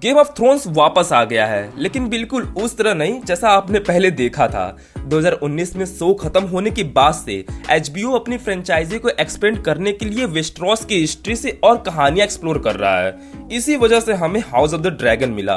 Game of thrones वापस आ गया है, लेकिन बिल्कुल उस तरह नहीं जैसा आपने पहले देखा था। 2019 में शो खत्म होने के बाद से HBO अपनी फ्रेंचाइजी को एक्सपेंड करने के लिए वेस्टेरोस की हिस्ट्री से और कहानियां एक्सप्लोर कर रहा है। इसी वजह से हमें हाउस ऑफ द ड्रैगन मिला।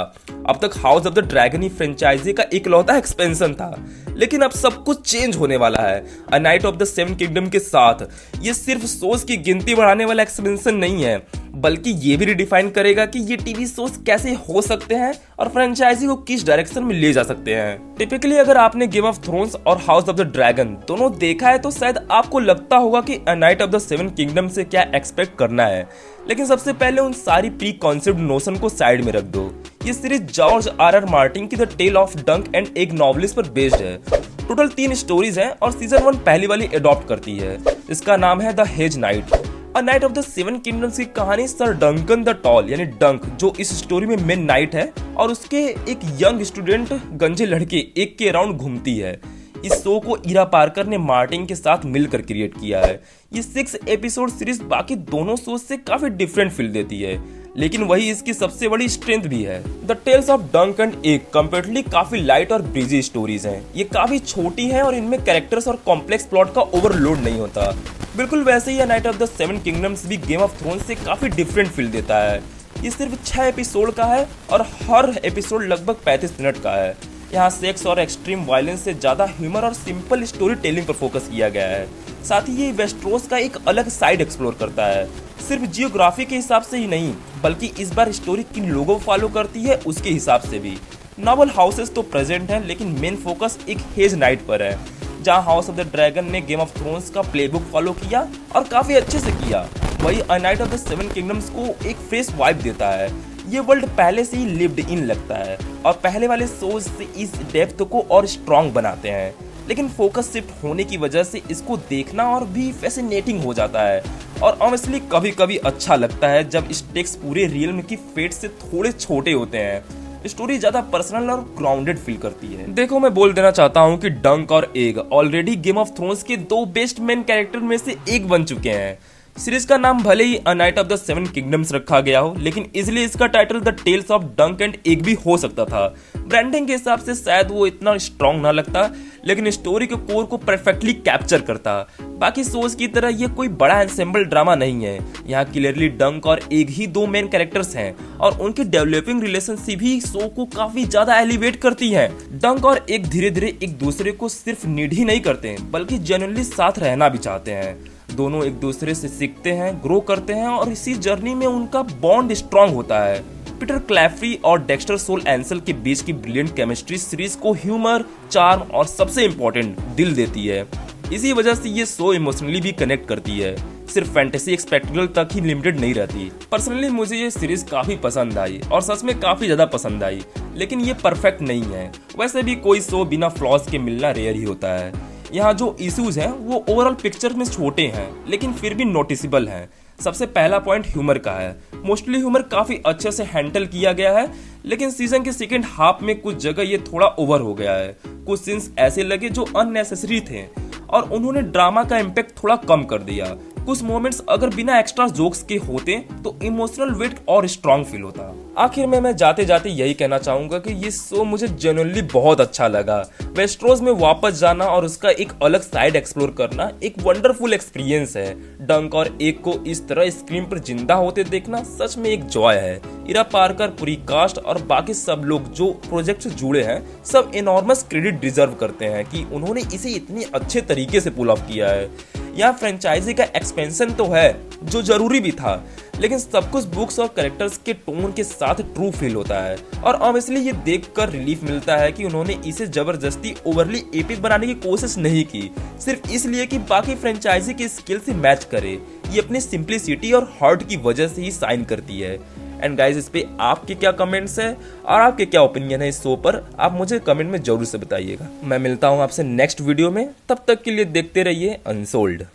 अब तक हाउस ऑफ द ड्रैगन ही फ्रेंचाइजी का इकलौता एक्सपेंशन था, लेकिन अब सब कुछ चेंज होने वाला है अ Knight of the seven kingdom के साथ। ये सिर्फ शोज की गिनती बढ़ाने वाला एक्सपेंशन नहीं है, बल्कि ये भी रिडिफाइन करेगा कि ये टीवी शोज कैसे हो सकते हैं और फ्रेंचाइजी को किस डायरेक्शन में ले जा सकते हैं। टिपिकली अगर आपने गेम ऑफ थ्रोन्स और हाउस ऑफ द ड्रैगन दोनों देखा है तो शायद आपको लगता होगा कि अ Knight of the seven kingdom से क्या एक्सपेक्ट करना है, लेकिन सबसे पहले उन सारी प्री कॉन्सेप्ट नोशन को साइड में रख दो। ये सीरीज जॉर्ज आर मार्टिन की the tell of Dunk and egg novels पर बेस्ड है। टोटल 3 स्टोरीज हैं और सीजन 1 पहली वाली अडॉप्ट करती है। इसका नाम है the hedge night. A Knight of the Seven kingdoms की कहानी सर डंकन द टॉल यानी डंक, जो इस स्टोरी में मेन नाइट है, और उसके एक यंग स्टूडेंट गंजे लड़के एक के अराउंड घूमती है। इस शो को इरा पार्कर ने मार्टिन के साथ मिलकर क्रिएट किया है। ये 6 एपिसोड सीरीज बाकी दोनों शोज से काफी डिफरेंट फील देती है, लेकिन वही इसकी सबसे बड़ी स्ट्रेंथ भी है। The Tales of Dunk and egg comparatively काफी लाइट और ब्रीजी स्टोरीज हैं। ये काफी छोटी हैं और इनमें कैरेक्टर्स और कॉम्प्लेक्स प्लॉट का ओवरलोड नहीं होता। बिल्कुल वैसे ही Knight of the Seven Kingdoms भी गेम ऑफ थ्रोन्स से काफी डिफरेंट फील देता है। ये सिर्फ 6 एपिसोड का है और हर एपिसोड लगभग 35 मिनट का है। यहाँ सेक्स और एक्सट्रीम वायलेंस से ज्यादा ह्यूमर और सिंपल स्टोरी टेलिंग पर फोकस किया गया है। साथ ही ये वेस्टेरोस का एक अलग साइड एक्सप्लोर करता है, सिर्फ जियोग्राफी के हिसाब से ही नहीं, बल्कि इस बार स्टोरी किन लोगों को फॉलो करती है उसके हिसाब से भी। नॉवल हाउसेस तो प्रेजेंट हैं, लेकिन मेन फोकस एक हेज नाइट पर है। जहां हाउस ऑफ द ड्रैगन ने गेम ऑफ थ्रोन्स का प्लेबुक फॉलो किया और काफी अच्छे से किया, वही अ Knight of the Seven kingdoms को एक फ्रेश वाइब देता है। ये वर्ल्ड पहले से ही लिव्ड इन लगता है और पहले वाले शोज से इस डेप्थ को और स्ट्रॉन्ग बनाते हैं, लेकिन फोकस शिफ्ट होने की वजह से इसको देखना और भी फैसिनेटिंग हो जाता है। और ऑनेस्टली कभी कभी अच्छा लगता है जब स्टेक्स पूरे रियल की फेट से थोड़े छोटे होते हैं। स्टोरी ज्यादा पर्सनल और ग्राउंडेड फील करती है। देखो, मैं बोल देना चाहता हूँ कि डंक और egg already game of thrones के 2 बेस्ट मेन कैरेक्टर में से एक बन चुके हैं। सीरीज का नाम भले ही A Knight of the Seven Kingdoms रखा गया हो, लेकिन इजिली इसका title The Tales of Dunk and Egg भी हो सकता था। ब्रांडिंग के हिसाब से शायद वो इतना स्ट्रॉन्ग ना लगता, लेकिन स्टोरी के कोर को परफेक्टली कैप्चर करता। बाकी शोज की तरह ये कोई बड़ा एंसेम्बल ड्रामा नहीं है। यहाँ क्लियरली डंक और एग ही 2 मेन कैरेक्टर्स हैं और उनकी डेवलपिंग रिलेशनशिप भी शो को काफी ज्यादा एलिवेट करती है। डंक और एग धीरे धीरे एक दूसरे को सिर्फ नीड ही नहीं करते, बल्कि जेन्युइनली साथ रहना भी चाहते हैं। दोनों एक दूसरे से सीखते हैं, ग्रो करते हैं और इसी जर्नी में उनका बॉन्ड स्ट्रांग होता है। पीटर क्लैफरी और डेक्स्टर सोल एंसल के बीच की ब्रिलियंट केमिस्ट्री सीरीज को ह्यूमर, चार्म और सबसे इम्पोर्टेंट दिल देती है। इसी वजह से ये शो इमोशनली भी कनेक्ट करती है, सिर्फ फैंटेसी स्पेक्टिकल तक ही लिमिटेड नहीं रहती। पर्सनली मुझे ये सीरीज काफी पसंद आई और सच में काफी ज्यादा पसंद आई, लेकिन ये परफेक्ट नहीं है। वैसे भी कोई शो बिना फ्लॉज के मिलना रेयर ही होता है। यहाँ जो इश्यूज हैं वो ओवरऑल पिक्चर में छोटे हैं, लेकिन फिर भी नोटिसेबल हैं। सबसे पहला पॉइंट ह्यूमर का है। मोस्टली ह्यूमर काफी अच्छे से हैंडल किया गया है, लेकिन सीजन के सेकेंड हाफ में कुछ जगह ये थोड़ा ओवर हो गया है। कुछ सीन्स ऐसे लगे जो अननेसेसरी थे और उन्होंने ड्रामा का इम्पैक्ट थोड़ा कम कर दिया। कुछ मोमेंट्स अगर बिना एक्स्ट्रा जोक्स के होते तो इमोशनल वेट और स्ट्रांग फील होता। आखिर में मैं जाते जाते यही कहना चाहूंगा कि ये शो मुझे जेन्युइनली बहुत अच्छा लगा। वेस्टेरोस में वापस जाना और उसका एक अलग साइड एक्सप्लोर करना एक वंडरफुल एक्सपीरियंस है। डंक और एग को इस तरह स्क्रीन पर जिंदा होते देखना सच में एक जॉय है। इरा पार्कर, पूरी कास्ट और बाकी सब लोग जो प्रोजेक्ट से जुड़े हैं, सब एनॉर्मस क्रेडिट डिजर्व करते हैं कि उन्होंने इसे इतने अच्छे तरीके से पुल ऑफ किया है। यहाँ फ्रेंचाइजी का एक्सपेंशन तो है जो जरूरी भी था, लेकिन सब कुछ बुक्स और कैरेक्टर्स के टोन के साथ ट्रू फील होता है। और ऑब्वियसली ये देखकर रिलीफ मिलता है कि उन्होंने इसे जबरदस्ती ओवरली एपिक बनाने की कोशिश नहीं की, सिर्फ इसलिए कि बाकी फ्रेंचाइजी के स्किल से मैच करे। ये अपनी सिंप्लिसिटी और हार्ट की वजह से ही साइन करती है। एंड गाइज, इस पे आपके क्या कमेंट्स हैं और आपके क्या ओपिनियन है इस शो पर, आप मुझे कमेंट में जरूर से बताइएगा। मैं मिलता हूँ आपसे नेक्स्ट वीडियो में, तब तक के लिए देखते रहिए अनसोल्ड।